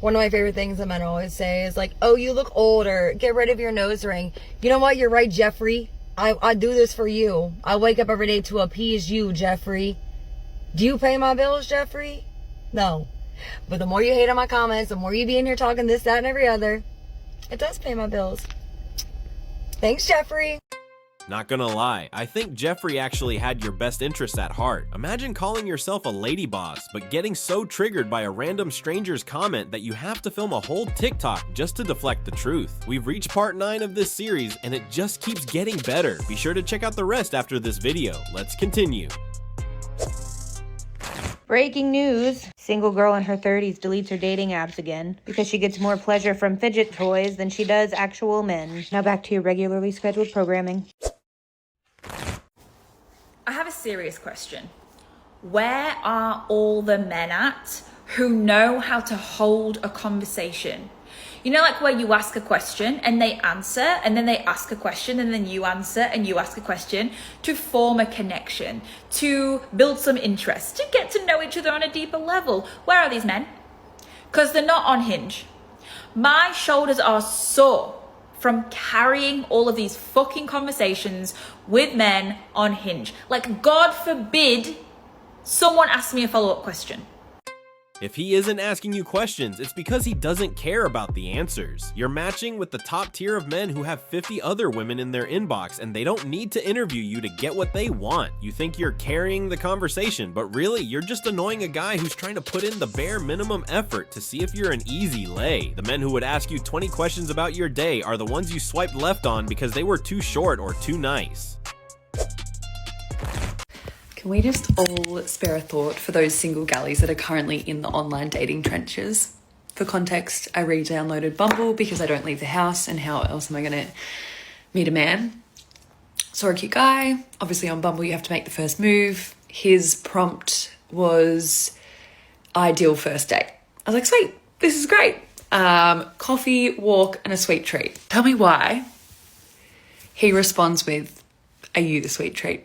One of my favorite things that men always say is like, oh, you look older. Get rid of your nose ring. You know what? You're right, Jeffrey. I do this for you. I wake up every day to appease you, Jeffrey. Do you pay my bills, Jeffrey? No. But the more you hate on my comments, the more you be in here talking this, that, and every other, it does pay my bills. Thanks, Jeffrey. Not gonna lie, I think Jeffrey actually had your best interests at heart. Imagine calling yourself a lady boss, but getting so triggered by a random stranger's comment that you have to film a whole TikTok just to deflect the truth. We've reached part 9 of this series, and it just keeps getting better. Be sure to check out the rest after this video. Let's continue. Breaking news. Single girl in her 30s deletes her dating apps again because she gets more pleasure from fidget toys than she does actual men. Now back to your regularly scheduled programming. I have a serious question. Where are all the men at who know how to hold a conversation? You know, like where you ask a question and they answer, and then they ask a question and then you answer and you ask a question, to form a connection, to build some interest, to get to know each other on a deeper level. Where are these men? Because they're not on Hinge. My shoulders are sore from carrying all of these fucking conversations with men on Hinge. Like, God forbid someone asks me a follow-up question. If he isn't asking you questions, it's because he doesn't care about the answers. You're matching with the top tier of men who have 50 other women in their inbox, and they don't need to interview you to get what they want. You think you're carrying the conversation, but really, you're just annoying a guy who's trying to put in the bare minimum effort to see if you're an easy lay. The men who would ask you 20 questions about your day are the ones you swiped left on because they were too short or too nice. Can we just all spare a thought for those single galleys that are currently in the online dating trenches? For context, I re-downloaded Bumble because I don't leave the house, and how else am I going to meet a man? Saw a cute guy. Obviously on Bumble you have to make the first move. His prompt was ideal first date. I was like, sweet, this is great. Coffee, walk, and a sweet treat. Tell me why. He responds with, are you the sweet treat?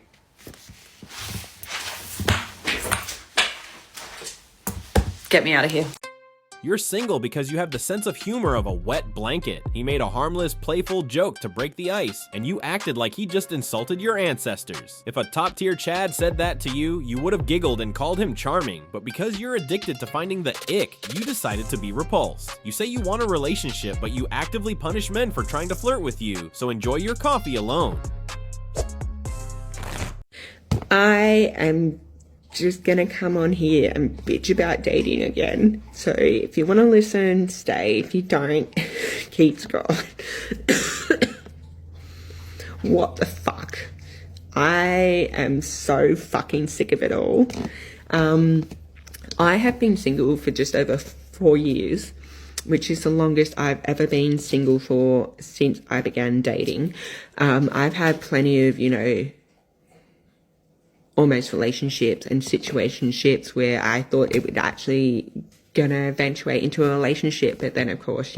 Get me out of here. You're single because you have the sense of humor of a wet blanket. He made a harmless, playful joke to break the ice, and you acted like he just insulted your ancestors. If a top-tier Chad said that to you, you would have giggled and called him charming, but because you're addicted to finding the ick, you decided to be repulsed. You say you want a relationship, but you actively punish men for trying to flirt with you, so enjoy your coffee alone. I am just gonna come on here and bitch about dating again. So if you want to listen, stay. If you don't, keep scrolling. What the fuck? I am so fucking sick of it all. I have been single for just over 4 years, which is the longest I've ever been single for since I began dating. I've had plenty of, almost relationships and situationships where I thought it would actually gonna eventuate into a relationship, but then of course,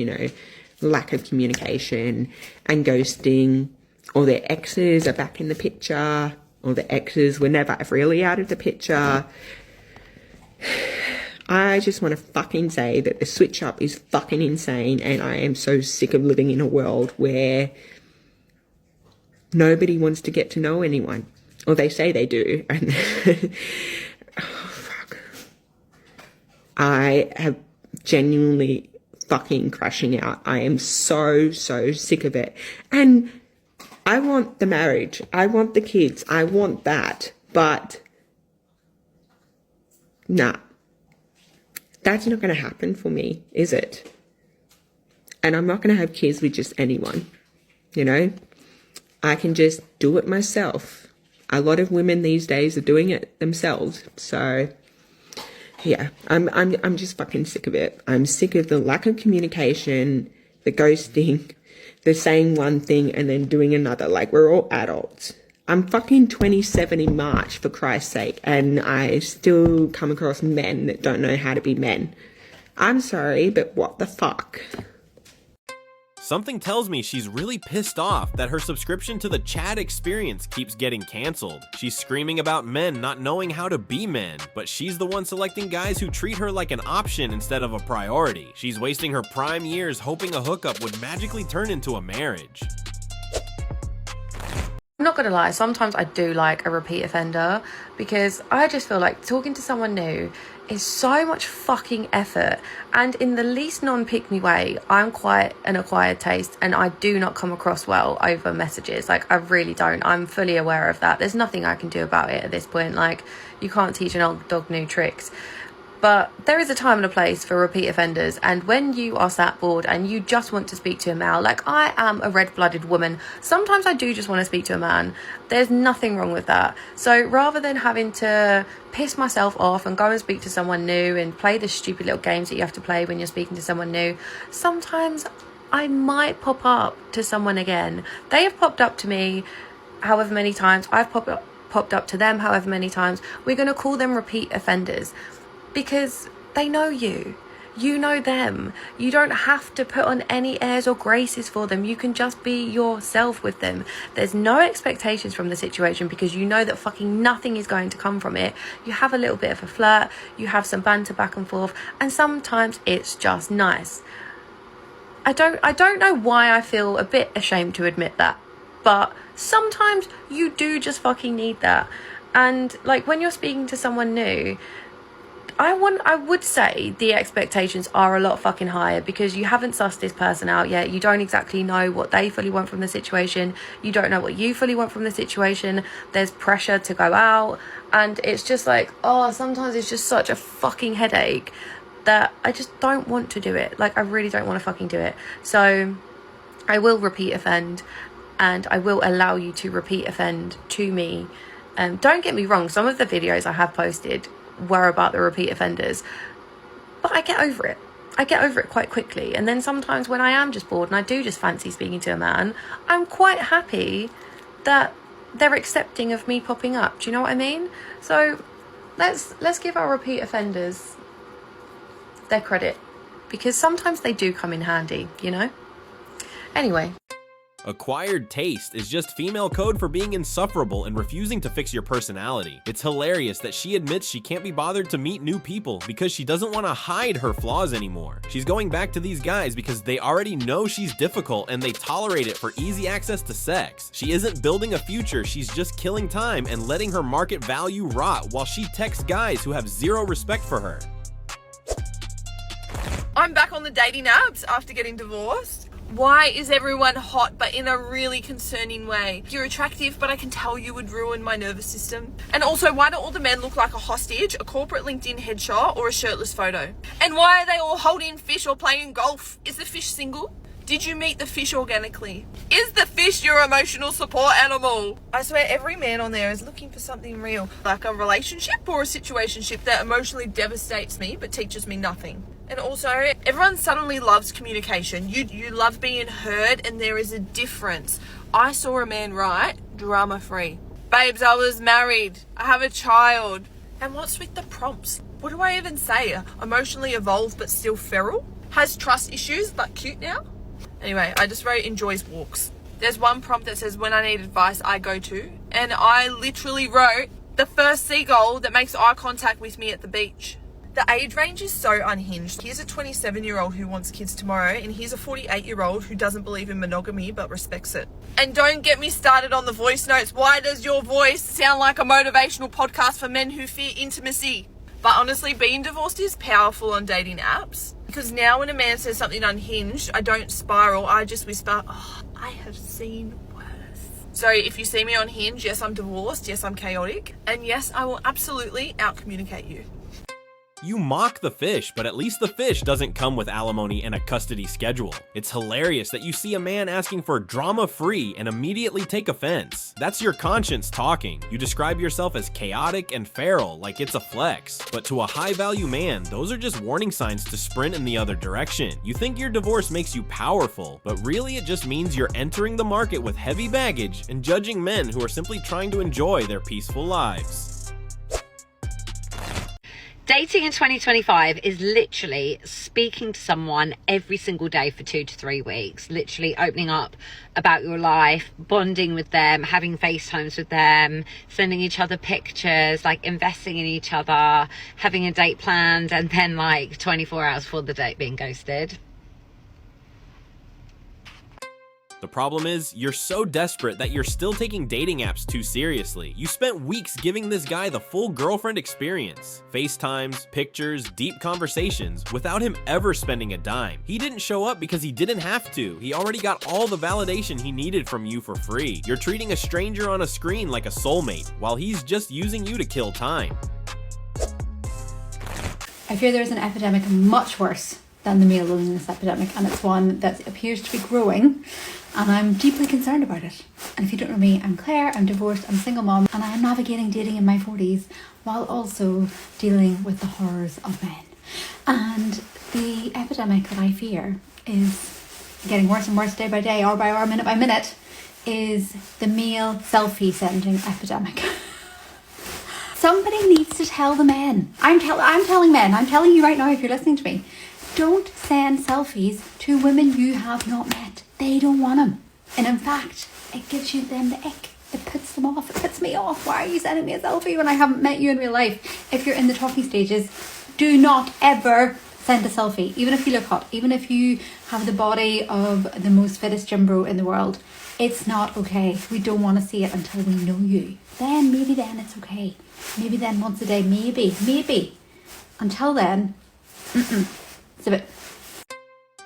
lack of communication and ghosting, or their exes are back in the picture, or the exes were never really out of the picture. I just want to fucking say that the switch up is fucking insane, and I am so sick of living in a world where nobody wants to get to know anyone. Or they say they do. And oh, fuck. I have genuinely fucking crashing out. I am so sick of it. And I want the marriage. I want the kids. I want that. But nah. That's not going to happen for me, is it? And I'm not going to have kids with just anyone. I can just do it myself. A lot of women these days are doing it themselves. So, yeah, I'm just fucking sick of it. I'm sick of the lack of communication, the ghosting, the saying one thing and then doing another. Like, we're all adults. I'm fucking 27 in March, for Christ's sake, and I still come across men that don't know how to be men. I'm sorry, but what the fuck? Something tells me she's really pissed off that her subscription to the chat experience keeps getting canceled. She's screaming about men not knowing how to be men, but she's the one selecting guys who treat her like an option instead of a priority. She's wasting her prime years hoping a hookup would magically turn into a marriage. I'm not gonna lie, sometimes I do like a repeat offender because I just feel like talking to someone new is so much fucking effort, and in the least non-pick-me way, I'm quite an acquired taste and I do not come across well over messages. Like, I really don't. I'm fully aware of that. There's nothing I can do about it at this point. Like, you can't teach an old dog new tricks. But there is a time and a place for repeat offenders, and when you are sat bored and you just want to speak to a male, like I am a red-blooded woman, sometimes I do just want to speak to a man. There's nothing wrong with that. So rather than having to piss myself off and go and speak to someone new and play the stupid little games that you have to play when you're speaking to someone new, sometimes I might pop up to someone again. They have popped up to me however many times, I've popped up to them however many times. We're going to call them repeat offenders, because they know you. You know them. You don't have to put on any airs or graces for them. You can just be yourself with them. There's no expectations from the situation because you know that fucking nothing is going to come from it. You have a little bit of a flirt, you have some banter back and forth, and sometimes it's just nice. I don't know why I feel a bit ashamed to admit that, but sometimes you do just fucking need that. And like when you're speaking to someone new, I would say the expectations are a lot fucking higher because you haven't sussed this person out yet. You don't exactly know what they fully want from the situation. You don't know what you fully want from the situation. There's pressure to go out, and it's just like, oh, sometimes it's just such a fucking headache that I just don't want to do it. Like, I really don't want to fucking do it. So I will repeat offend, and I will allow you to repeat offend to me. Don't get me wrong, some of the videos I have posted were about the repeat offenders, but I get over it. I get over it quite quickly. And then sometimes when I am just bored and I do just fancy speaking to a man, I'm quite happy that they're accepting of me popping up. Do you know what I mean? So let's give our repeat offenders their credit, because sometimes they do come in handy, you know? Anyway. Acquired taste is just female code for being insufferable and refusing to fix your personality. It's hilarious that she admits she can't be bothered to meet new people because she doesn't want to hide her flaws anymore. She's going back to these guys because they already know she's difficult and they tolerate it for easy access to sex. She isn't building a future, she's just killing time and letting her market value rot while she texts guys who have zero respect for her. I'm back on the dating apps after getting divorced. Why is everyone hot but in a really concerning way? You're attractive, but I can tell you would ruin my nervous system. And also, why do all the men look like a hostage, a corporate LinkedIn headshot, or a shirtless photo? And why are they all holding fish or playing golf? Is the fish single? Did you meet the fish organically? Is the fish your emotional support animal? I swear every man on there is looking for something real, like a relationship or a situationship that emotionally devastates me but teaches me nothing. And also, everyone suddenly loves communication. You love being heard, and there is a difference. I saw a man write, drama-free. Babes, I was married. I have a child. And what's with the prompts? What do I even say? Emotionally evolved but still feral? Has trust issues but cute now? Anyway, I just wrote enjoys walks. There's one prompt that says when I need advice, I go to. And I literally wrote the first seagull that makes eye contact with me at the beach. The age range is so unhinged. Here's a 27-year-old who wants kids tomorrow, and here's a 48-year-old who doesn't believe in monogamy but respects it. And don't get me started on the voice notes. Why does your voice sound like a motivational podcast for men who fear intimacy? But honestly, being divorced is powerful on dating apps. Because now when a man says something unhinged, I don't spiral, I just whisper, oh, I have seen worse. So if you see me on Hinge, yes, I'm divorced, yes, I'm chaotic, and yes, I will absolutely out-communicate you. You mock the fish, but at least the fish doesn't come with alimony and a custody schedule. It's hilarious that you see a man asking for drama-free and immediately take offense. That's your conscience talking. You describe yourself as chaotic and feral like it's a flex. But to a high-value man, those are just warning signs to sprint in the other direction. You think your divorce makes you powerful, but really it just means you're entering the market with heavy baggage and judging men who are simply trying to enjoy their peaceful lives. Dating in 2025 is literally speaking to someone every single day for 2 to 3 weeks, literally opening up about your life, bonding with them, having FaceTimes with them, sending each other pictures, like investing in each other, having a date planned, and then like 24 hours before the date being ghosted. The problem is, you're so desperate that you're still taking dating apps too seriously. You spent weeks giving this guy the full girlfriend experience. FaceTimes, pictures, deep conversations, without him ever spending a dime. He didn't show up because he didn't have to. He already got all the validation he needed from you for free. You're treating a stranger on a screen like a soulmate, while he's just using you to kill time. I fear there's an epidemic much worse than the male loneliness epidemic, and it's one that appears to be growing, and I'm deeply concerned about it. And if you don't know me, I'm Claire, I'm divorced, I'm a single mom, and I'm navigating dating in my 40s while also dealing with the horrors of men. And the epidemic that I fear is getting worse and worse day by day, hour by hour, minute by minute, is the male selfie sending epidemic. Somebody needs to tell the men. I'm telling men, I'm telling you right now if you're listening to me, don't send selfies to women you have not met. They don't want them. And in fact, it gives you them the ick. It puts them off. It puts me off. Why are you sending me a selfie when I haven't met you in real life? If you're in the talking stages, do not ever send a selfie. Even if you look hot, even if you have the body of the most fittest gym bro in the world, it's not okay. We don't want to see it until we know you. Then it's okay. Maybe then once a day, maybe. Until then, it's a bit.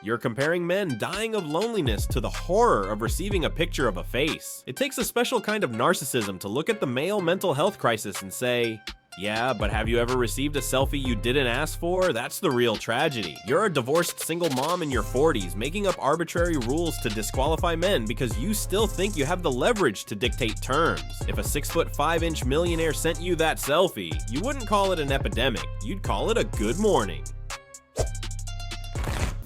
You're comparing men dying of loneliness to the horror of receiving a picture of a face. It takes a special kind of narcissism to look at the male mental health crisis and say, yeah, but have you ever received a selfie you didn't ask for? That's the real tragedy. You're a divorced single mom in your 40s, making up arbitrary rules to disqualify men because you still think you have the leverage to dictate terms. If a 6'5" millionaire sent you that selfie, you wouldn't call it an epidemic. You'd call it a good morning.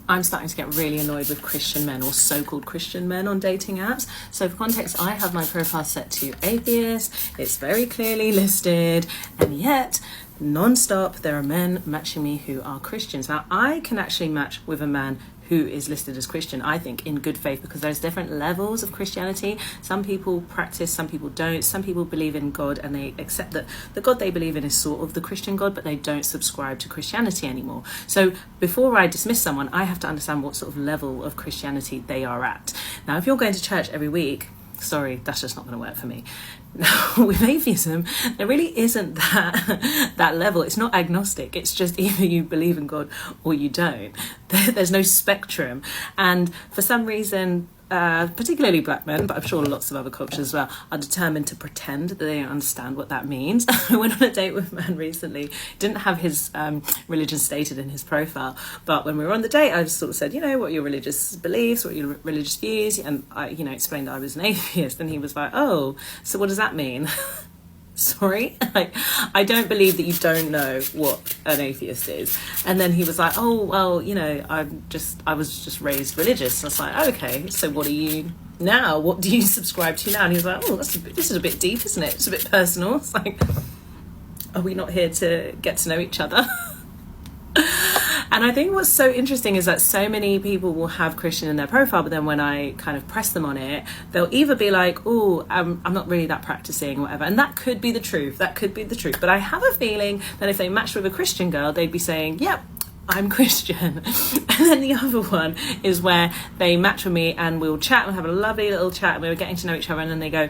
I'm starting to get really annoyed with Christian men or so-called Christian men on dating apps. So for context, I have my profile set to atheist. It's very clearly listed, and yet non-stop there are men matching me who are Christians. Now I can actually match with a man who is listed as Christian, I think, in good faith, because there's different levels of Christianity. Some people practice, some people don't. Some people believe in God and they accept that the God they believe in is sort of the Christian God, but they don't subscribe to Christianity anymore. So before I dismiss someone, I have to understand what sort of level of Christianity they are at. Now, if you're going to church every week, sorry, that's just not going to work for me. Now, with atheism, there really isn't that level. It's not agnostic. It's just either you believe in God or you don't. There's no spectrum. And for some reason, particularly black men, but I'm sure lots of other cultures as well, are determined to pretend that they don't understand what that means. I went on a date with a man recently, didn't have his religion stated in his profile, but when we were on the date, I sort of said, what are your religious beliefs, what are your religious views, and I, explained that I was an atheist, and he was like, oh, so what does that mean? Sorry, I don't believe that you don't know what an atheist is. And then he was like, oh, well, I was just raised religious. And I was like, okay, so what are you now? What do you subscribe to now? And he was like, oh, this is a bit deep, isn't it? It's a bit personal. It's like, are we not here to get to know each other? And I think what's so interesting is that so many people will have Christian in their profile, but then when I kind of press them on it, they'll either be like, oh, I'm not really that practicing or whatever. And that could be the truth. But I have a feeling that if they matched with a Christian girl, they'd be saying, yep, I'm Christian. And then the other one is where they match with me and we'll chat and have a lovely little chat and we were getting to know each other, and then they go,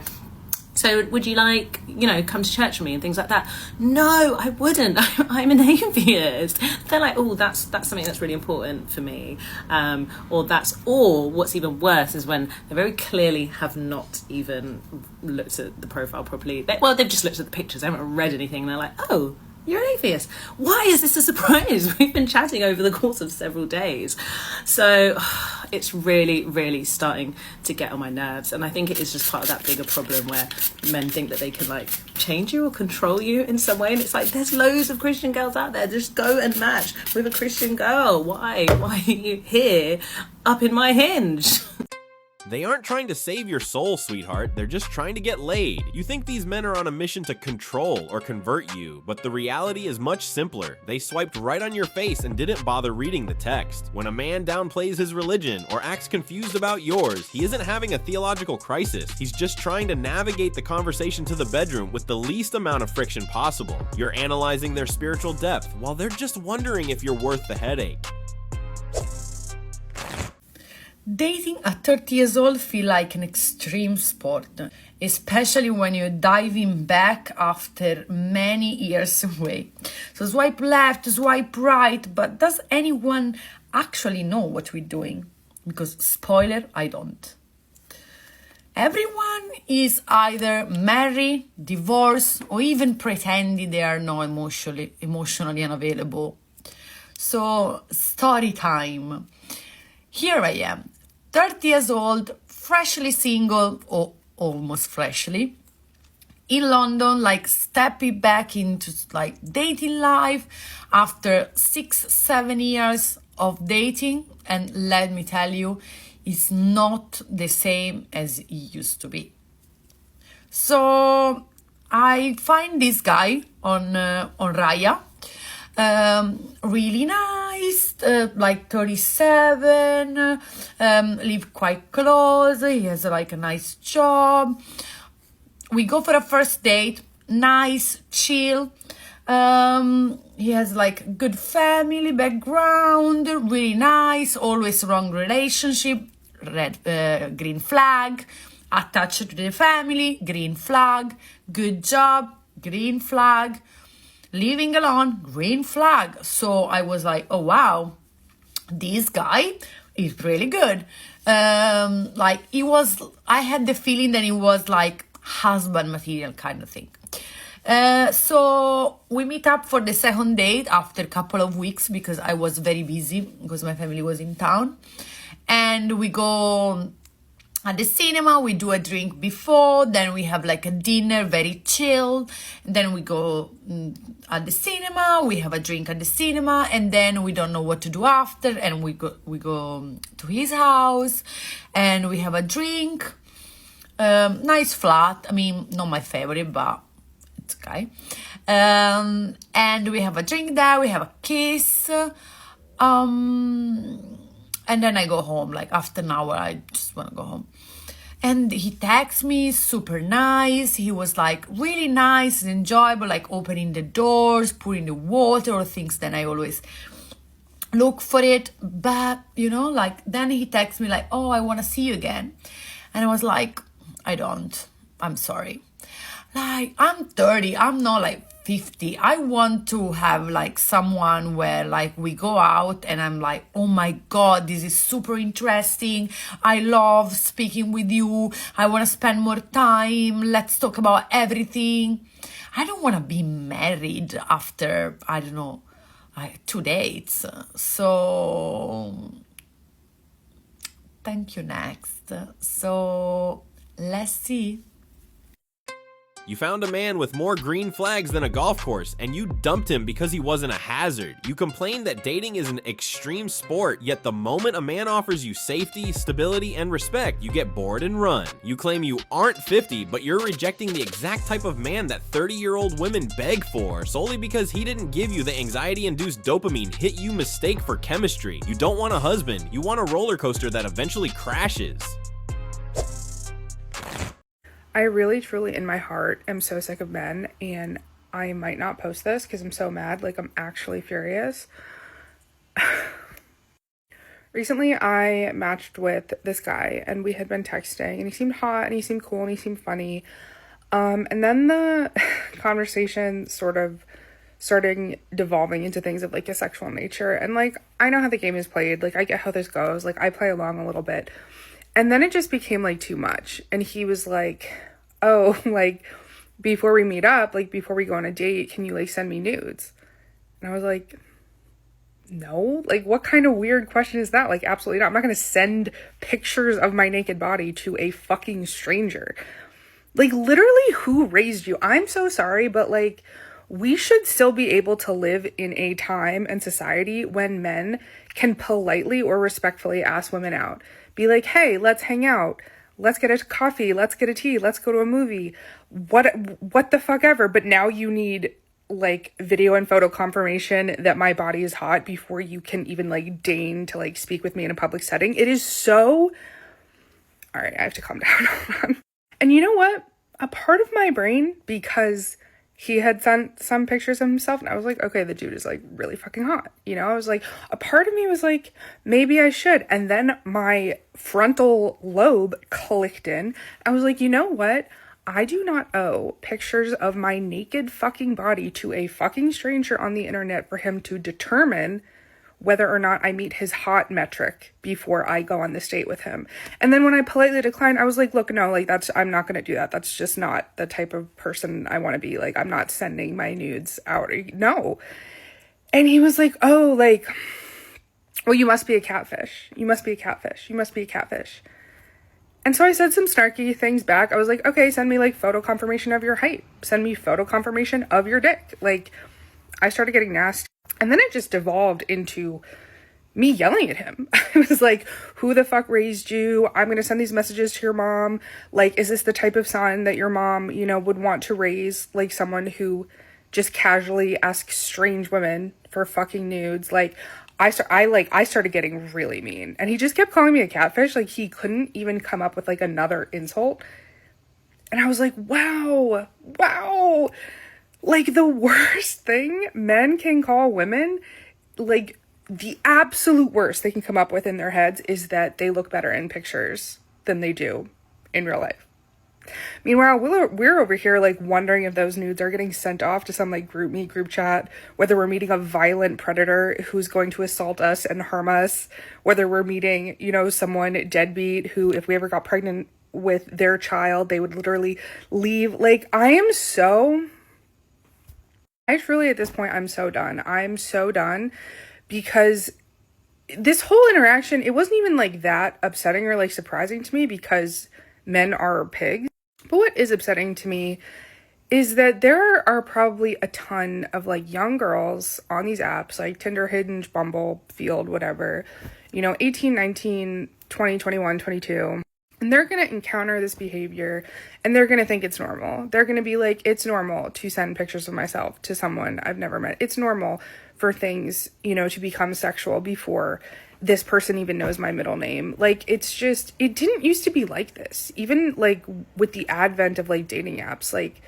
so would you like, come to church with me and things like that? No, I wouldn't. I'm an atheist. They're like, oh, that's something that's really important for me. Or what's even worse is when they very clearly have not even looked at the profile properly. They've just looked at the pictures. They haven't read anything. And they're like, oh, you're an atheist. Why is this a surprise? We've been chatting over the course of several days. So it's really, really starting to get on my nerves. And I think it is just part of that bigger problem where men think that they can change you or control you in some way. And it's like, there's loads of Christian girls out there. Just go and match with a Christian girl. Why are you here up in my hinge? They aren't trying to save your soul, sweetheart. They're just trying to get laid. You think these men are on a mission to control or convert you, but the reality is much simpler. They swiped right on your face and didn't bother reading the text. When a man downplays his religion or acts confused about yours, he isn't having a theological crisis. He's just trying to navigate the conversation to the bedroom with the least amount of friction possible. You're analyzing their spiritual depth while they're just wondering if you're worth the headache. Dating at 30 years old feel like an extreme sport, especially when you're diving back after many years away. So swipe left, swipe right, but does anyone actually know what we're doing? Because spoiler, I don't. Everyone is either married, divorced, or even pretending they are not emotionally unavailable. So story time. Here I am, 30 years old, freshly single, or almost freshly, in London, like stepping back into like dating life after 6-7 years of dating. And let me tell you, it's not the same as it used to be. So I find this guy on Raya. Really nice, like 37, live quite close, he has like a nice job. We go for a first date, nice, chill. He has like good family background, really nice, always wrong relationship, green flag, attached to the family, green flag, good job, green flag. Living alone, green flag. So I was like, oh wow, this guy is really good. I had the feeling that it was like husband material kind of thing. So we meet up for the second date after a couple of weeks because I was very busy because my family was in town. And we go at the cinema, we do a drink before, then we have like a dinner, very chill. Then we go at the cinema, we have a drink at the cinema, and then we don't know what to do after, and we go to his house, and we have a drink. Nice flat. I mean, not my favorite, but it's okay. And we have a drink there, we have a kiss. And then I go home, like after an hour, I just want to go home. And he texts me, super nice. He was like really nice and enjoyable, like opening the doors, pouring the water or things. Then I always look for it. But, like then he texts me like, oh, I want to see you again. And I was like, I'm sorry. Like, I'm 30, I'm not like 50. I want to have like someone where like we go out and I'm like, oh my God, this is super interesting. I love speaking with you. I want to spend more time. Let's talk about everything. I don't want to be married after, I don't know, like 2 dates. So thank you, next. So let's see. You found a man with more green flags than a golf course, and you dumped him because he wasn't a hazard. You complained that dating is an extreme sport, yet the moment a man offers you safety, stability, and respect, you get bored and run. You claim you aren't 50, but you're rejecting the exact type of man that 30-year-old women beg for, solely because he didn't give you the anxiety-induced dopamine hit you mistake for chemistry. You don't want a husband, you want a roller coaster that eventually crashes. I really, truly, in my heart, am so sick of men, and I might not post this because I'm so mad. Like, I'm actually furious. Recently, I matched with this guy, and we had been texting, and he seemed hot, and he seemed cool, and he seemed funny. And then the conversation sort of starting devolving into things of, like, a sexual nature. And, like, I know how the game is played. Like, I get how this goes. Like, I play along a little bit. And then it just became, like, too much. And he was like, oh, like, before we meet up, like, before we go on a date, can you, like, send me nudes? And I was like, no. Like, what kind of weird question is that? Like, absolutely not. I'm not going to send pictures of my naked body to a fucking stranger. Like, literally, who raised you? I'm so sorry, but, like, we should still be able to live in a time and society when men can politely or respectfully ask women out. be like, hey, let's hang out. Let's get a coffee. Let's get a tea. Let's go to a movie. What the fuck ever. But now you need like video and photo confirmation that my body is hot before you can even like deign to like speak with me in a public setting. It is so... All right, I have to calm down. And you know what? A part of my brain, because he had sent some pictures of himself, and I was like, okay, the dude is like really fucking hot. You know, I was like, a part of me was like, maybe I should. And then my frontal lobe clicked in. I was like, you know what? I do not owe pictures of my naked fucking body to a fucking stranger on the internet for him to determine whether or not I meet his hot metric before I go on this date with him. And then when I politely declined, I was like, look, no, like I'm not going to do that. That's just not the type of person I want to be. Like, I'm not sending my nudes out. No. And he was like, oh, like, well, you must be a catfish. You must be a catfish. You must be a catfish. And so I said some snarky things back. I was like, okay, send me like photo confirmation of your height. Send me photo confirmation of your dick. Like, I started getting nasty. And then it just devolved into me yelling at him. I was like, who the fuck raised you? I'm going to send these messages to your mom. Like, is this the type of son that your mom, you know, would want to raise? Like someone who just casually asks strange women for fucking nudes. Like, I started getting really mean, and he just kept calling me a catfish. Like, he couldn't even come up with like another insult. And I was like, wow. Like, the worst thing men can call women, like the absolute worst they can come up with in their heads is that they look better in pictures than they do in real life. Meanwhile, we're over here like wondering if those nudes are getting sent off to some like group chat, whether we're meeting a violent predator who's going to assault us and harm us, whether we're meeting, you know, someone deadbeat who, if we ever got pregnant with their child, they would literally leave. Like, I truly at this point, I'm so done. I'm so done, because this whole interaction, it wasn't even like that upsetting or like surprising to me because men are pigs. But what is upsetting to me is that there are probably a ton of like young girls on these apps like Tinder, Hinge, Bumble, Field, whatever, you know, 18, 19, 20, 21, 22. And they're going to encounter this behavior and they're going to think it's normal. They're going to be like, it's normal to send pictures of myself to someone I've never met. It's normal for things, you know, to become sexual before this person even knows my middle name. Like, it's just, it didn't used to be like this. Even like with the advent of like dating apps, like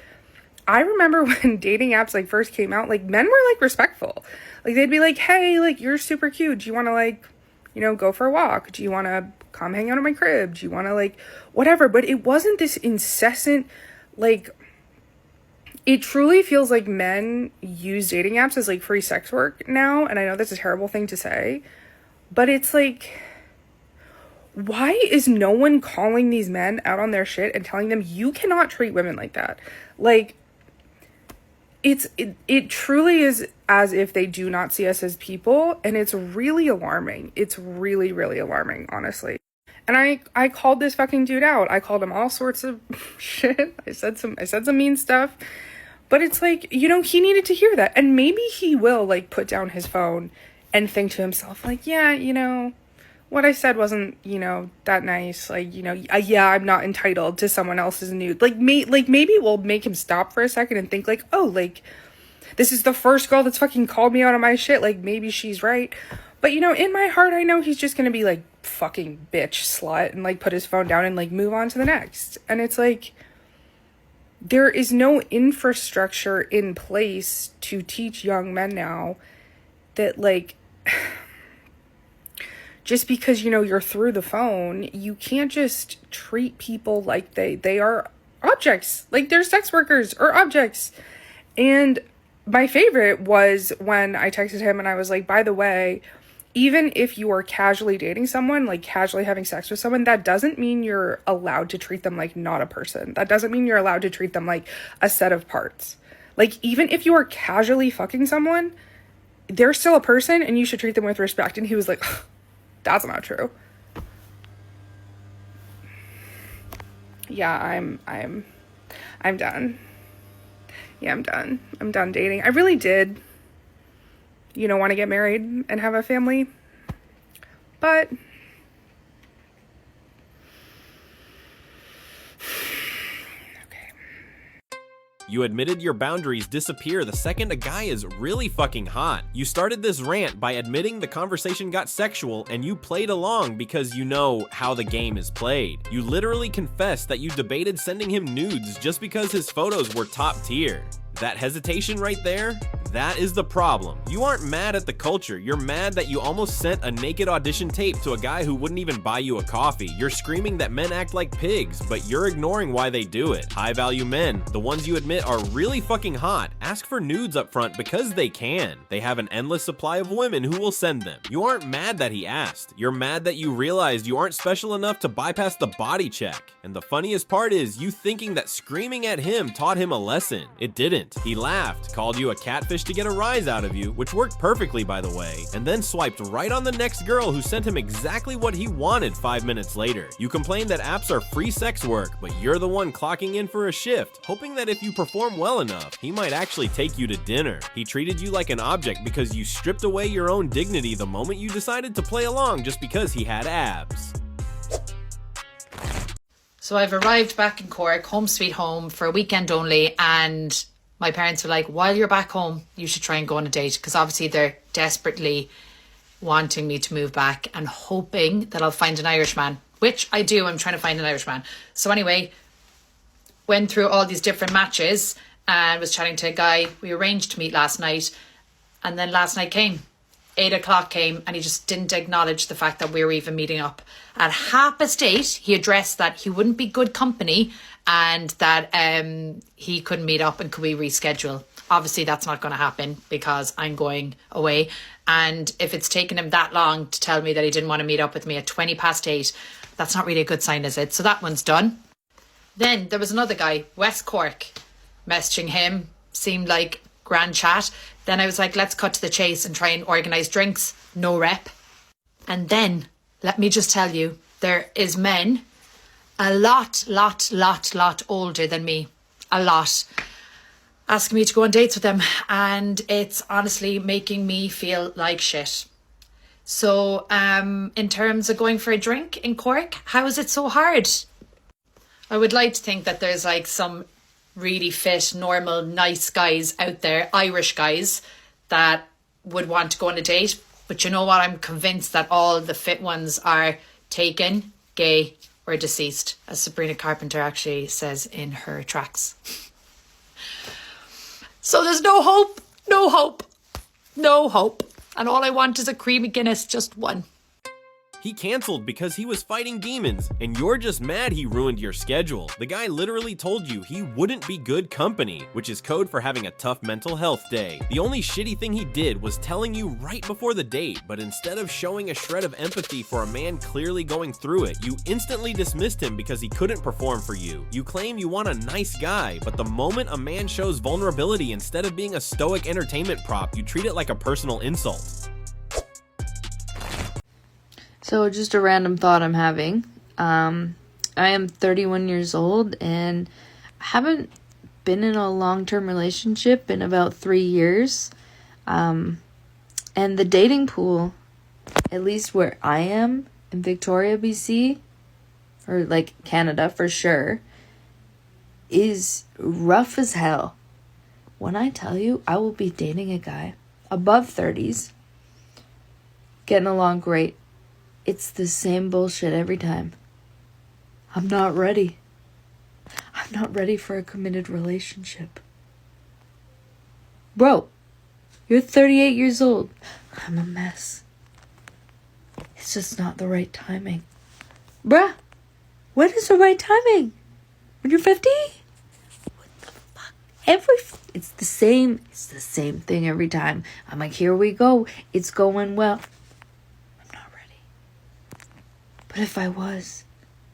I remember when dating apps like first came out, like men were like respectful. Like they'd be like, hey, like you're super cute. Do you want to like, you know, go for a walk? Do you want to come hang out at my crib? Do you want to like whatever? But it wasn't this incessant, like, it truly feels like men use dating apps as like free sex work now. And I know that's a terrible thing to say, but it's like, why is no one calling these men out on their shit and telling them you cannot treat women like that? Like, it truly is as if they do not see us as people, and it's really alarming. It's really, really alarming, honestly. And I called this fucking dude out. I called him all sorts of shit. I said some mean stuff. But it's like, you know, he needed to hear that. And maybe he will like put down his phone and think to himself like, yeah, you know, what I said wasn't, you know, that nice. Like, you know, yeah, I'm not entitled to someone else's nude. Like, maybe we'll make him stop for a second and think like, oh, like, this is the first girl that's fucking called me out on my shit. Like, maybe she's right. But, you know, in my heart, I know he's just gonna be like, fucking bitch slut, and like put his phone down and like move on to the next. And it's like, there is no infrastructure in place to teach young men now that like, just because, you know, you're through the phone, you can't just treat people like they are objects. Like, they're sex workers or objects. And my favorite was when I texted him and I was like, by the way, even if you are casually dating someone, like casually having sex with someone, that doesn't mean you're allowed to treat them like not a person. That doesn't mean you're allowed to treat them like a set of parts. Like, even if you are casually fucking someone, they're still a person and you should treat them with respect. And he was like, that's not true. Yeah, I'm done. Yeah, I'm done. I'm done dating. I really did, you know, want to get married and have a family. But You admitted your boundaries disappear the second a guy is really fucking hot. You started this rant by admitting the conversation got sexual and you played along because you know how the game is played. You literally confessed that you debated sending him nudes just because his photos were top tier. That hesitation right there, that is the problem. You aren't mad at the culture, you're mad that you almost sent a naked audition tape to a guy who wouldn't even buy you a coffee. You're screaming that men act like pigs, but you're ignoring why they do it. High value men, the ones you admit are really fucking hot, ask for nudes up front because they can. They have an endless supply of women who will send them. You aren't mad that he asked, you're mad that you realized you aren't special enough to bypass the body check. And the funniest part is you thinking that screaming at him taught him a lesson. It didn't. He laughed, called you a catfish to get a rise out of you, which worked perfectly by the way, and then swiped right on the next girl who sent him exactly what he wanted 5 minutes later. You complained that apps are free sex work, but you're the one clocking in for a shift, hoping that if you perform well enough, he might actually take you to dinner. He treated you like an object because you stripped away your own dignity the moment you decided to play along just because he had abs. So I've arrived back in Cork, home sweet home, for a weekend only, and my parents were like, while you're back home, you should try and go on a date, because obviously they're desperately wanting me to move back and hoping that I'll find an Irishman, which I do. I'm trying to find an Irishman. So anyway, went through all these different matches and was chatting to a guy. We arranged to meet last night, and then last night came. 8 o'clock came and he just didn't acknowledge the fact that we were even meeting up. At 8:30, he addressed that he wouldn't be good company and that he couldn't meet up and could we reschedule. Obviously, that's not going to happen because I'm going away. And if it's taken him that long to tell me that he didn't want to meet up with me at 8:20, that's not really a good sign, is it? So that one's done. Then there was another guy, West Cork, messaging him, seemed like grand chat. Then I was like, let's cut to the chase and try and organise drinks. No rep. And then, let me just tell you, there is men a lot older than me. A lot. Asking me to go on dates with them. And it's honestly making me feel like shit. So, in terms of going for a drink in Cork, how is it so hard? I would like to think that there's like some really fit, normal, nice guys out there, Irish guys, that would want to go on a date. But you know what? I'm convinced that all the fit ones are taken, gay, or deceased, as Sabrina Carpenter actually says in her tracks. So there's no hope, no hope, no hope. And all I want is a creamy Guinness, just one. He canceled because he was fighting demons, and you're just mad he ruined your schedule. The guy literally told you he wouldn't be good company, which is code for having a tough mental health day. The only shitty thing he did was telling you right before the date, but instead of showing a shred of empathy for a man clearly going through it, you instantly dismissed him because he couldn't perform for you. You claim you want a nice guy, but the moment a man shows vulnerability, instead of being a stoic entertainment prop, you treat it like a personal insult. So just a random thought I'm having. I am 31 years old and haven't been in a long-term relationship in about 3 years. And the dating pool, at least where I am in Victoria, BC, or like Canada for sure, is rough as hell. When I tell you I will be dating a guy above 30s, getting along great, it's the same bullshit every time. I'm not ready. I'm not ready for a committed relationship. Bro, you're 38 years old. I'm a mess. It's just not the right timing. Bruh, when is the right timing? When you're 50? What the fuck? It's the same thing every time. I'm like, here we go. It's going well. But if I was,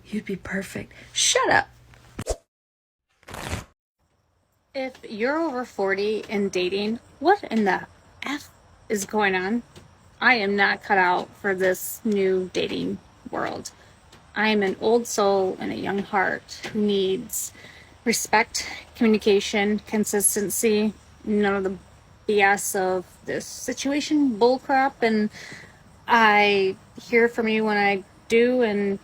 you'd be perfect. Shut up. If you're over 40 and dating, what in the F is going on? I am not cut out for this new dating world. I am an old soul and a young heart who needs respect, communication, consistency, none of the BS of this situation bullcrap. And I hear from you when I do, and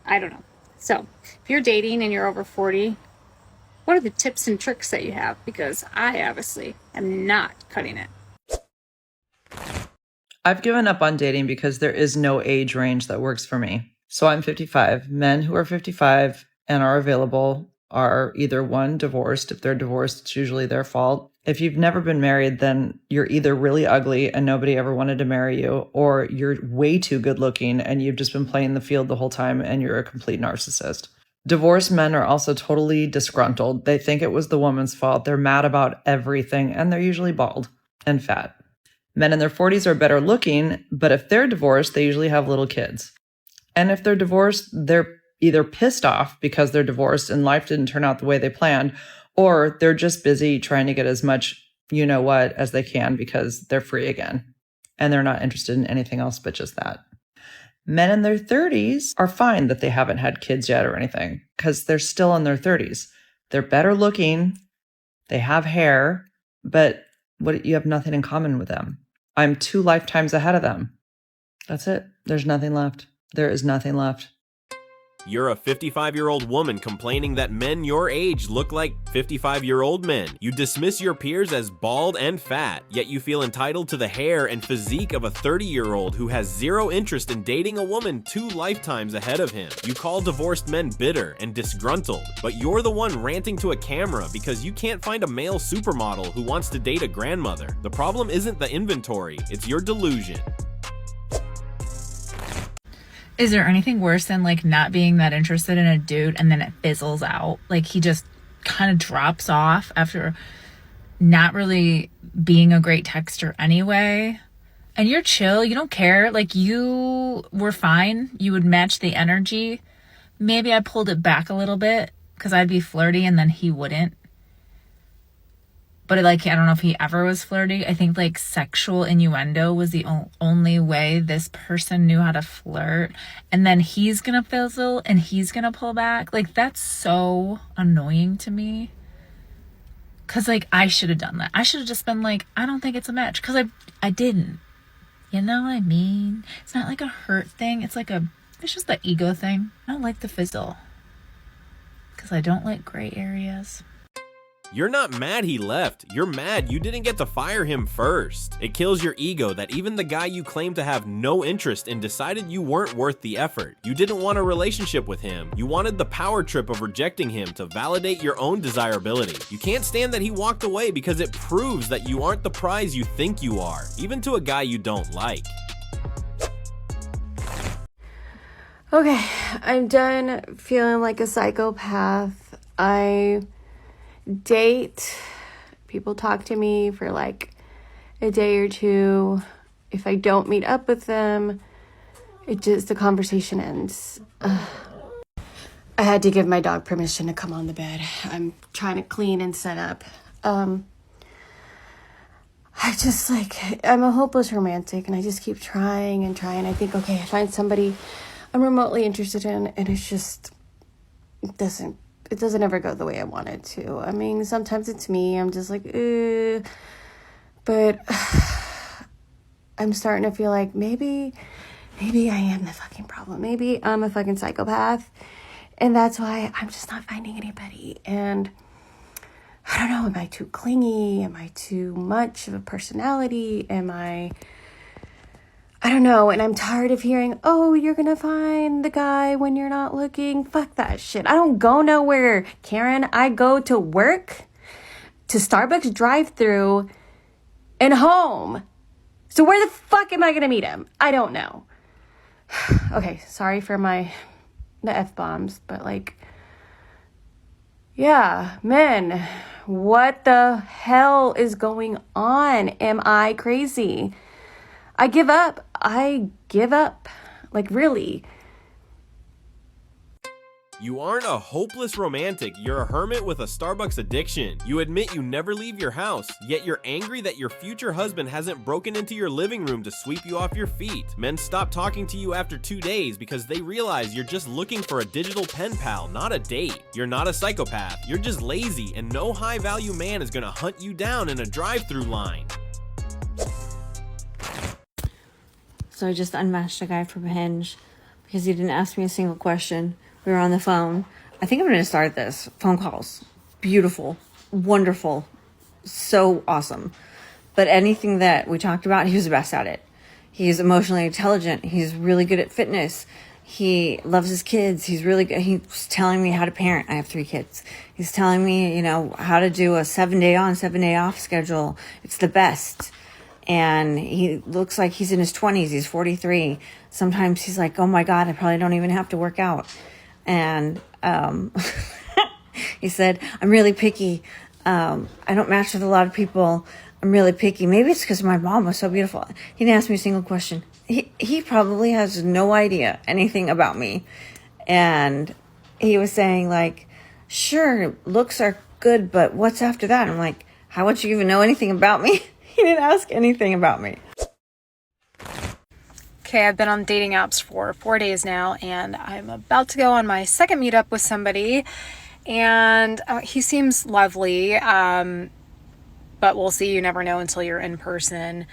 I don't know. So if you're dating and you're over 40, What are the tips and tricks that you have? Because I obviously am not cutting it. I've given up on dating because there is no age range that works for me. So I'm 55. Men who are 55 and are available are either one, divorced. If they're divorced, it's usually their fault. If you've never been married, then you're either really ugly and nobody ever wanted to marry you, or you're way too good looking and you've just been playing the field the whole time and you're a complete narcissist. Divorced men are also totally disgruntled. They think it was the woman's fault. They're mad about everything, and they're usually bald and fat. Men in their 40s are better looking, but if they're divorced, they usually have little kids. And if they're divorced, they're either pissed off because they're divorced and life didn't turn out the way they planned, or they're just busy trying to get as much you know what as they can because they're free again. And they're not interested in anything else but just that. Men in their 30s are fine that they haven't had kids yet or anything because they're still in their 30s. They're better looking, they have hair, but you have nothing in common with them. I'm 2 lifetimes ahead of them. That's it. There's nothing left. There is nothing left. You're a 55-year-old woman complaining that men your age look like 55-year-old men. You dismiss your peers as bald and fat, yet you feel entitled to the hair and physique of a 30-year-old who has zero interest in dating a woman 2 lifetimes ahead of him. You call divorced men bitter and disgruntled, but you're the one ranting to a camera because you can't find a male supermodel who wants to date a grandmother. The problem isn't the inventory, it's your delusion. Is there anything worse than like not being that interested in a dude and then it fizzles out? Like he just kind of drops off after not really being a great texter anyway. And you're chill, you don't care. Like you were fine. You would match the energy. Maybe I pulled it back a little bit because I'd be flirty and then he wouldn't. But like, I don't know if he ever was flirty. I think like sexual innuendo was the only way this person knew how to flirt. And then he's going to fizzle and he's going to pull back. Like that's so annoying to me. Cause like I should have done that. I should have just been like, I don't think it's a match. Cause I didn't. You know what I mean? It's not like a hurt thing. It's just the ego thing. I don't like the fizzle. Cause I don't like gray areas. You're not mad he left. You're mad you didn't get to fire him first. It kills your ego that even the guy you claim to have no interest in decided you weren't worth the effort. You didn't want a relationship with him. You wanted the power trip of rejecting him to validate your own desirability. You can't stand that he walked away because it proves that you aren't the prize you think you are, even to a guy you don't like. Okay, I'm done feeling like a psychopath. I date, people talk to me for like a day or two. If I don't meet up with them, the conversation ends. I had to give my dog permission to come on the bed. I'm trying to clean and set up. I'm a hopeless romantic and I just keep trying and trying. I think, okay, I find somebody I'm remotely interested in and it doesn't ever go the way I want it to. I mean, sometimes it's me. I'm just like, but I'm starting to feel like maybe I am the fucking problem. Maybe I'm a fucking psychopath. And that's why I'm just not finding anybody. And I don't know, am I too clingy? Am I too much of a personality? I don't know, and I'm tired of hearing, oh, you're gonna find the guy when you're not looking. Fuck that shit. I don't go nowhere, Karen. I go to work, to Starbucks drive-thru, and home. So where the fuck am I gonna meet him? I don't know. Okay, sorry for the F-bombs, but like, yeah, men, what the hell is going on? Am I crazy? I give up. Like, really. You aren't a hopeless romantic, you're a hermit with a Starbucks addiction. You admit you never leave your house, yet you're angry that your future husband hasn't broken into your living room to sweep you off your feet. Men stop talking to you after 2 days because they realize you're just looking for a digital pen pal, not a date. You're not a psychopath, you're just lazy, and no high-value man is gonna hunt you down in a drive-thru line. So I just unmatched a guy from Hinge because he didn't ask me a single question. We were on the phone. I think I'm going to start this. Phone calls. beautiful, wonderful, so awesome. But anything that we talked about, he was the best at it. He's emotionally intelligent. He's really good at fitness. He loves his kids. He's really good. He's telling me how to parent. I have 3 kids. He's telling me, you know, how to do a 7-day on, 7-day off schedule. It's the best. And he looks like he's in his 20s. He's 43. Sometimes he's like, oh my God, I probably don't even have to work out. And he said, I'm really picky. I don't match with a lot of people. I'm really picky. Maybe it's because my mom was so beautiful. He didn't ask me a single question. He probably has no idea anything about me. And he was saying, like, sure, looks are good, but what's after that? I'm like, how would you even know anything about me? He didn't ask anything about me. Okay, I've been on dating apps for 4 days now, and I'm about to go on my second meetup with somebody. And he seems lovely, but we'll see. You never know until you're in person.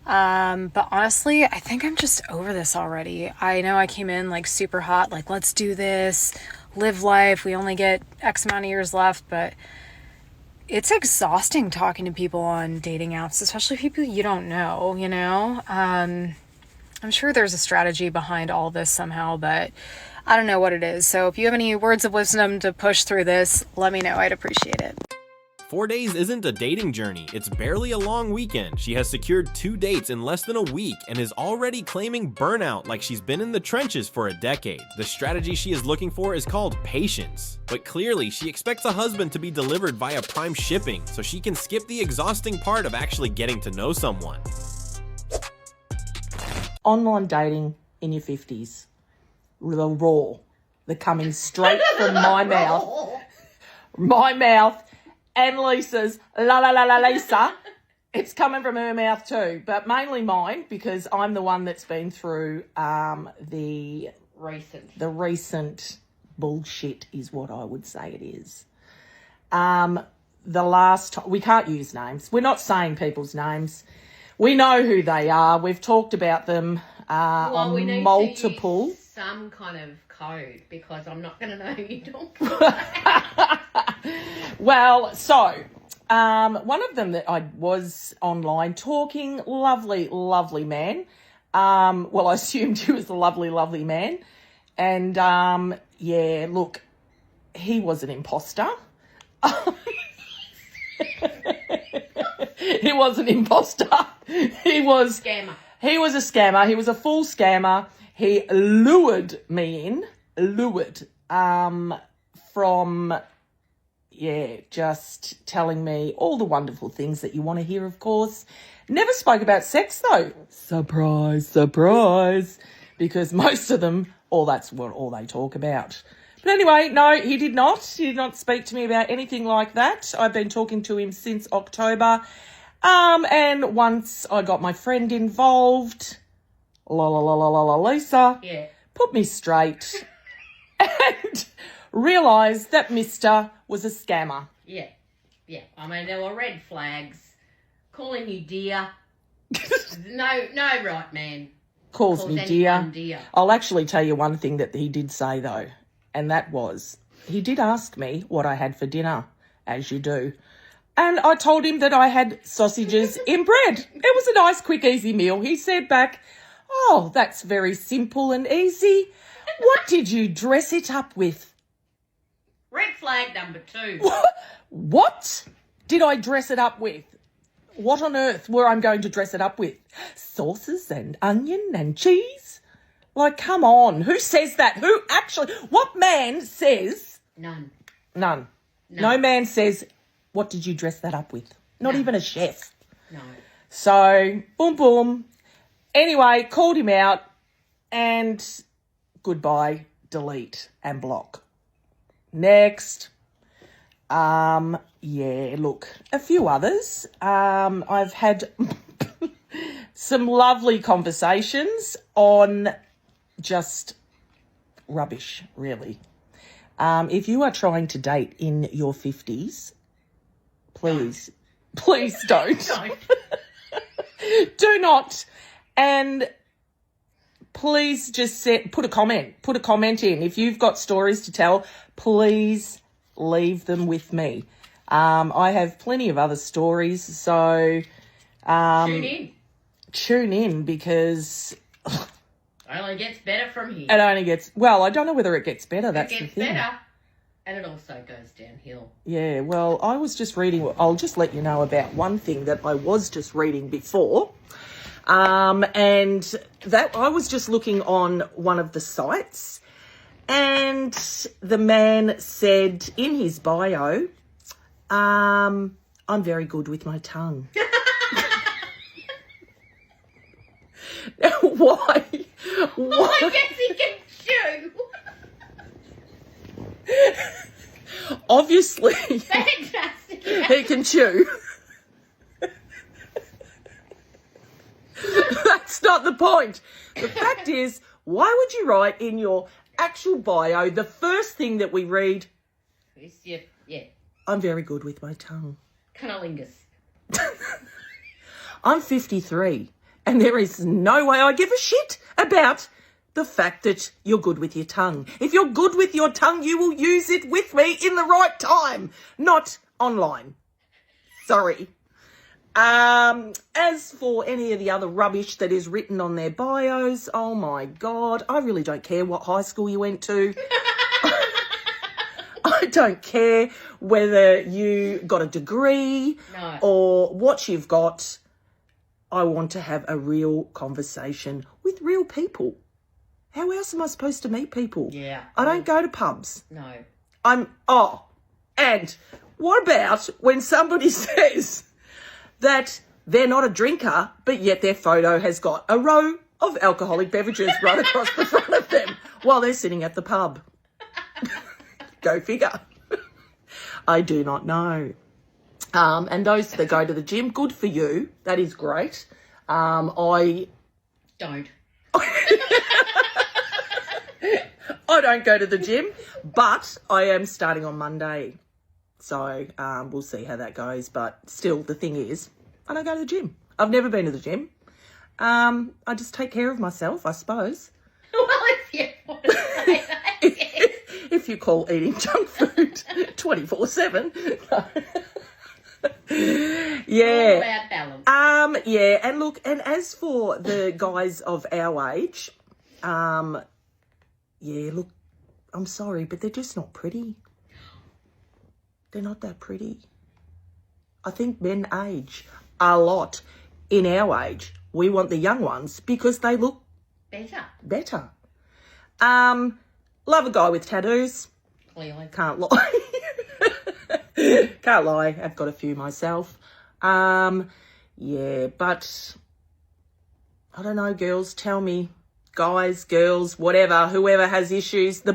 But honestly, I think I'm just over this already. I know I came in like super hot, like, let's do this, live life. We only get X amount of years left, but it's exhausting talking to people on dating apps, especially people you don't know, you know? I'm sure there's a strategy behind all this somehow, but I don't know what it is. So if you have any words of wisdom to push through this, let me know. I'd appreciate it. 4 days isn't a dating journey, it's barely a long weekend. She has secured 2 dates in less than a week and is already claiming burnout like she's been in the trenches for a decade. The strategy she is looking for is called patience. But clearly, she expects a husband to be delivered via Prime shipping, so she can skip the exhausting part of actually getting to know someone. Online dating in your 50s. The raw. They're coming straight from my mouth. My mouth. And Lisa's, Lisa, it's coming from her mouth too, but mainly mine because I'm the one that's been through the recent bullshit is what I would say it is. The last, we can't use names. We're not saying people's names. We know who they are. We've talked about them on we need multiple. To use some kind of code because I'm not going to know who you're talking about. Well, so one of them that I was online talking, lovely, lovely man. Well, I assumed he was a lovely, lovely man. And, yeah, look, he was an imposter. He was an imposter. He was... Scammer. He was a scammer. He was a full scammer. He lured me in. From... Yeah, just telling me all the wonderful things that you want to hear, of course. Never spoke about sex, though. Surprise, surprise. Because most of them, that's what all they talk about. But anyway, no, he did not. He did not speak to me about anything like that. I've been talking to him since October. And once I got my friend involved, Lisa, put me straight and realised that Mr. was a scammer. Yeah. I mean, there were red flags. Calling you dear. no, right, man. Calls me dear. I'll actually tell you one thing that he did say, though, and that was he did ask me what I had for dinner, as you do. And I told him that I had sausages in bread. It was a nice, quick, easy meal. He said back, oh, that's very simple and easy. What did you dress it up with? Red flag number 2. What did I dress it up with? What on earth were I going to dress it up with? Sauces and onion and cheese? Like, come on. Who says that? Who actually... What man says... None. No man says, what did you dress that up with? Not even a chef. No. So, boom, boom. Anyway, called him out and goodbye, delete and block. Next. Yeah, look, a few others. I've had some lovely conversations on just rubbish, really. If you are trying to date in your 50s, please don't. Do not. And please just put a comment in. If you've got stories to tell, please leave them with me. I have plenty of other stories, so tune in because It only gets better from here. it only gets, well, I don't know whether it gets better. That's it the gets thing. better, and it also goes downhill. Yeah, well, I was just reading, I'll just let you know about one thing that I was just reading before. And that I was just looking on one of the sites, and the man said in his bio, I'm very good with my tongue. Now, why? Oh, I guess he can chew. Obviously, Fantastic. he can chew. That's not the point. The fact is, why would you write in your actual bio, the first thing that we read, Yeah. I'm very good with my tongue. Cunnilingus. I'm 53, and there is no way I give a shit about the fact that you're good with your tongue. If you're good with your tongue, you will use it with me in the right time, not online. Sorry. As for any of the other rubbish that is written on their bios, oh my God, I really don't care what high school you went to. I don't care whether you got a degree or what you've got. I want to have a real conversation with real people. How else am I supposed to meet people? Yeah. I don't go to pubs. No. And what about when somebody says that they're not a drinker, but yet their photo has got a row of alcoholic beverages right across the front of them while they're sitting at the pub? Go figure. I do not know. And those that go to the gym, good for you. That is great. I don't. I don't go to the gym, but I am starting on Monday. So we'll see how that goes. But still, the thing is, I don't go to the gym. I've never been to the gym. I just take care of myself, I suppose. Well, if you want to say that. If you call eating junk food 24/7. Yeah. All about balance. Yeah, and look, and as for the guys of our age, yeah, look, I'm sorry, but they're just not pretty. They're not that pretty. I think men age a lot. In our age, we want the young ones because they look better. Love a guy with tattoos. Clearly. Can't lie. Can't lie. I've got a few myself. Yeah, but I don't know, girls. Tell me, guys, girls, whatever, whoever has issues. The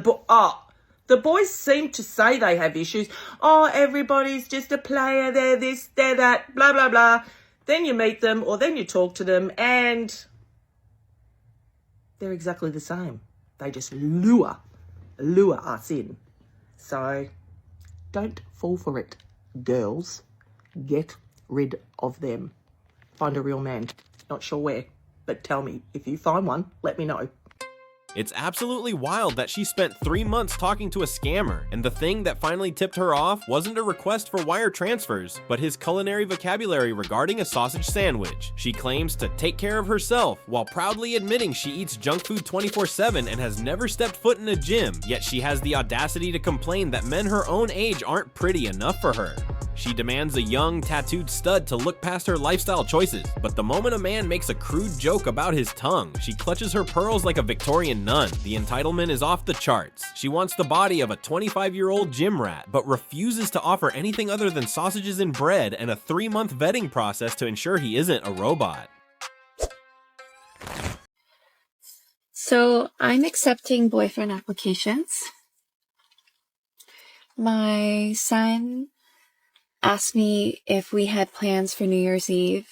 boys seem to say they have issues. Oh, everybody's just a player. They're this, they're that, blah, blah, blah. Then you meet them or then you talk to them and they're exactly the same. They just lure us in. So don't fall for it, girls. Get rid of them. Find a real man. Not sure where, but tell me. If you find one, let me know. It's absolutely wild that she spent 3 months talking to a scammer, and the thing that finally tipped her off wasn't a request for wire transfers, but his culinary vocabulary regarding a sausage sandwich. She claims to take care of herself, while proudly admitting she eats junk food 24/7 and has never stepped foot in a gym, yet she has the audacity to complain that men her own age aren't pretty enough for her. She demands a young, tattooed stud to look past her lifestyle choices, but the moment a man makes a crude joke about his tongue, she clutches her pearls like a Victorian nun. The entitlement is off the charts. She wants the body of a 25-year-old gym rat, but refuses to offer anything other than sausages and bread and a 3-month vetting process to ensure he isn't a robot. So I'm accepting boyfriend applications. My son asked me if we had plans for New Year's Eve,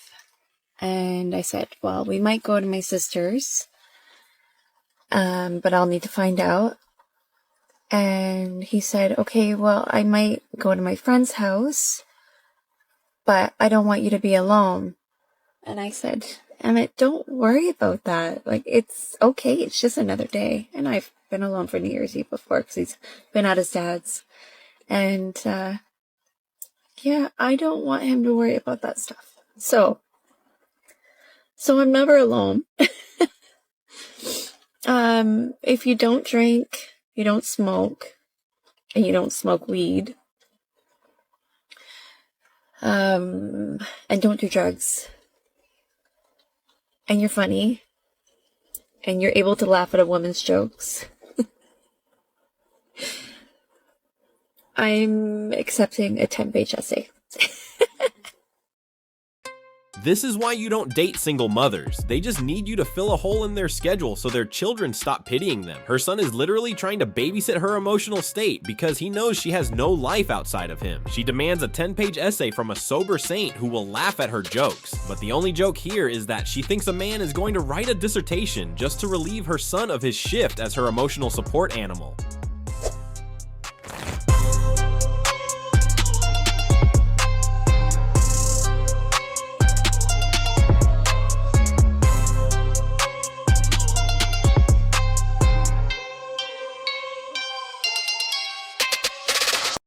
and I said, well, we might go to my sister's, but I'll need to find out. And he said, okay, well, I might go to my friend's house, but I don't want you to be alone. And I said, Emmett, don't worry about that. Like, it's okay. It's just another day. And I've been alone for New Year's Eve before because he's been at his dad's. And yeah, I don't want him to worry about that stuff. So I'm never alone. If you don't drink, you don't smoke, and you don't smoke weed, and don't do drugs, and you're funny, and you're able to laugh at a woman's jokes, I'm accepting a 10-page essay. This is why you don't date single mothers. They just need you to fill a hole in their schedule so their children stop pitying them. Her son is literally trying to babysit her emotional state because he knows she has no life outside of him. She demands a 10-page essay from a sober saint who will laugh at her jokes. But the only joke here is that she thinks a man is going to write a dissertation just to relieve her son of his shift as her emotional support animal.